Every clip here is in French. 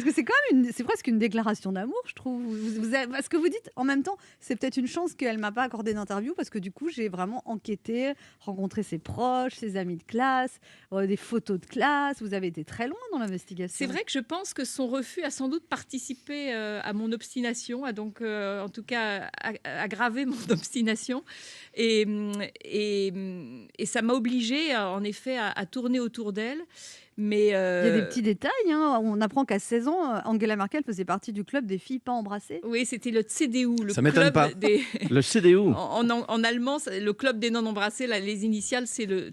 que c'est quand même c'est presque une déclaration d'amour, je trouve. Parce que vous dites, en même temps, c'est peut-être une chance qu'elle m'a pas accordé d'interview parce que du coup, j'ai vraiment enquêté, rencontré ses proches, ses amis de classe, des photos de classe. Vous avez été très loin dans l'investigation. C'est vrai que je pense que son refus a sans doute participé à mon obstination, a donc en tout cas aggravé mon obstination. Et ça m'a obligée, en effet, à tourner autour d'elle. Mais Il y a des petits détails, hein. On apprend qu'à 16 ans, Angela Merkel faisait partie du club des filles pas embrassées. oui, c'était le CDU, le Ça m'étonne club pas. des... Le CDU. En allemand, le club des non-embrassés, les initiales, c'est le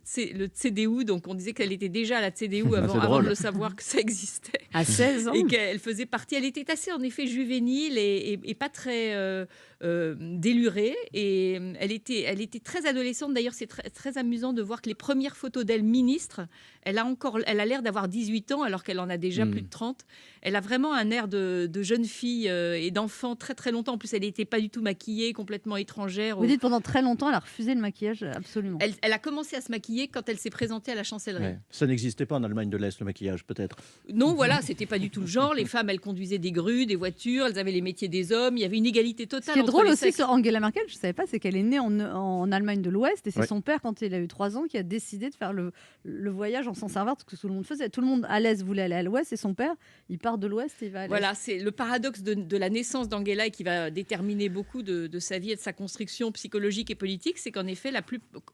CDU. Donc, on disait qu'elle était déjà à la CDU avant de le savoir que ça existait. À 16 ans. Et qu'elle faisait partie. Elle était assez, en effet, juvénile et pas très délurée. Et elle était très adolescente. D'ailleurs, c'est très amusant de voir que les premières photos d'elle ministre, elle a l'air d'avoir 18 ans alors qu'elle en a déjà plus de 30. Elle a vraiment un air de jeune fille et d'enfant très très longtemps. En plus, elle n'était pas du tout maquillée, complètement étrangère. Vous dites pendant très longtemps, elle a refusé le maquillage, absolument. Elle a commencé à se maquiller quand elle s'est présentée à la chancellerie. Ouais. Ça n'existait pas en Allemagne de l'Est, le maquillage, peut-être. Non, voilà, c'était pas du tout le genre. Les femmes, elles conduisaient des grues, des voitures, elles avaient les métiers des hommes. Il y avait une égalité totale. Ce qui est entre drôle les aussi sexes. sur Angela Merkel, je ne savais pas, c'est qu'elle est née en Allemagne de l'Ouest et c'est Ouais. son père, quand il a eu 3 ans, qui a décidé de faire le voyage en sens inverse que tout le monde faisait. Tout le monde à l'Est voulait aller à l'Ouest et son père, il part de l'Ouest et il va à l'Est. Voilà, c'est le paradoxe de la naissance d'Angela et qui va déterminer beaucoup de sa vie et de sa construction psychologique et politique, c'est qu'en effet,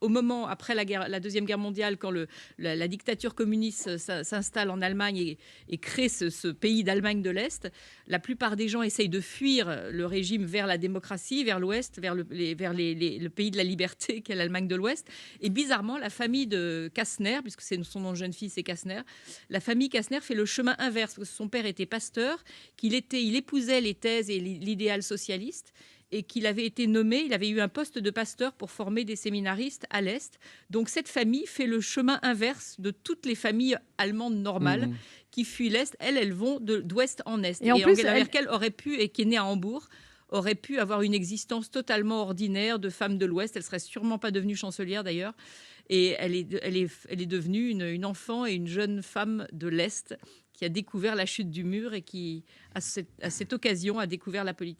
au moment après la Deuxième Guerre mondiale, quand la dictature communiste s'installe en Allemagne et crée ce pays d'Allemagne de l'Est, la plupart des gens essayent de fuir le régime vers la démocratie, vers l'Ouest, vers le pays de la liberté qu'est l'Allemagne de l'Ouest. Et bizarrement, la famille de Kastner, puisque c'est son nom de jeune fille, c'est Kastner, la famille Kastner fait le chemin inverse, parce que son père était pasteur, il épousait les thèses et l'idéal socialiste, et qu'il avait été nommé, il avait eu un poste de pasteur pour former des séminaristes à l'Est. Donc cette famille fait le chemin inverse de toutes les familles allemandes normales qui fuient l'Est. Elles vont d'Ouest en Est. Et Angela Merkel aurait pu, et qui est née à Hambourg, aurait pu avoir une existence totalement ordinaire de femme de l'Ouest. Elle serait sûrement pas devenue chancelière d'ailleurs. Et elle est devenue une enfant et une jeune femme de l'Est qui a découvert la chute du mur et qui, à cette occasion, a découvert la politique.